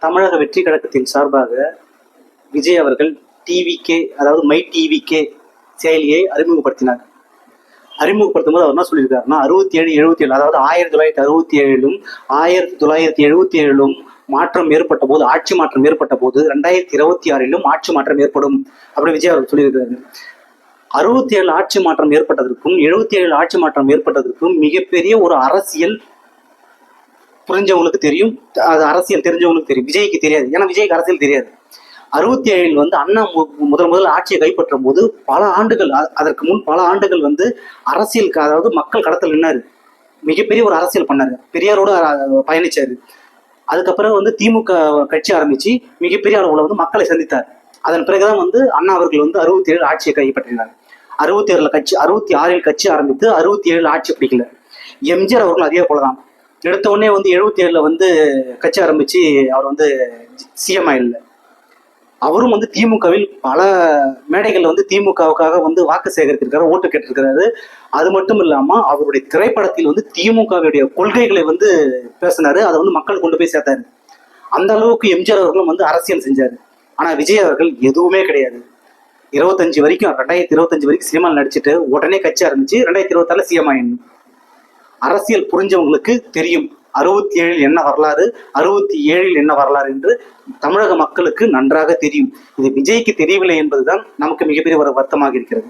தமிழக வெற்றி கழகத்தின் சார்பாக விஜய் அவர்கள் டிவிகே, அதாவது மை டிவிகே செயலியை அறிமுகப்படுத்தினார். அறிமுகப்படுத்தும் போது அவர் என்ன சொல்லியிருக்காருன்னா, 67, 77, அதாவது 1967லும் 1977லும் மாற்றம் ஏற்பட்ட போது, ஆட்சி மாற்றம் ஏற்பட்ட போது 2026லும் ஆட்சி மாற்றம் ஏற்படும் அப்படி விஜய் அவர்கள் சொல்லியிருக்காரு. 67 ஆட்சி மாற்றம் ஏற்பட்டதற்கும் 77 ஆட்சி மாற்றம் ஏற்பட்டதற்கும் மிகப்பெரிய ஒரு அரசியல் புரிஞ்சவங்களுக்கு தெரியும், அது அரசியல் தெரிஞ்சவங்களுக்கு தெரியும். விஜய்க்கு தெரியாது, ஏன்னா விஜய்க்கு அரசியல் தெரியாது. 67 அண்ணா முதல் ஆட்சியை கைப்பற்றும் போது பல ஆண்டுகள், அதற்கு முன் பல ஆண்டுகள் அரசியல், அதாவது மக்கள் களத்தில் நின்னாரு, மிகப்பெரிய ஒரு அரசியல் பண்ணாரு, பெரியாரோட பயணிச்சாரு. அதுக்கப்புறம் திமுக கட்சி ஆரம்பிச்சு மிகப்பெரிய அளவுல மக்களை சந்தித்தார். அதன் பிறகுதான் அண்ணா அவர்கள் 67 ஆட்சியை கைப்பற்றினார். 66 கட்சி ஆரம்பித்து 67 ஆட்சி பிடிக்கல. எம்ஜிஆர் அவர்கள் அதே போலதான் எடுத்த உடனே 77ல கட்சி ஆரம்பிச்சு அவர் சிஎம் ஆயிடல. அவரும் திமுகவில் பல மேடைகள்ல திமுகவுக்காக வாக்கு சேகரித்திருக்காரு, ஓட்டு கேட்டிருக்கிறாரு. அது மட்டும் இல்லாம அவருடைய திரைப்படத்தில் திமுகவுடைய கொள்கைகளை பேசினாரு, அதை மக்கள் கொண்டு போய் சேர்த்தாரு. அந்த அளவுக்கு எம்ஜிஆர் அவர்களும் அரசியல் செஞ்சாரு. ஆனா விஜய் அவர்கள் எதுவுமே கிடையாது. 2025 வரைக்கும் சினிமாவில் நடிச்சுட்டு உடனே கட்சி ஆரம்பிச்சு 2026 சிஎம் ஆயிடணும். அரசியல் புரிஞ்சவங்களுக்கு தெரியும் 67 என்ன வரலாறு, 67 என்ன வரலாறு என்று தமிழக மக்களுக்கு நன்றாக தெரியும். இது விஜய்க்கு தெரியவில்லை என்பதுதான் நமக்கு மிகப்பெரிய ஒரு வருத்தமாக இருக்கிறது.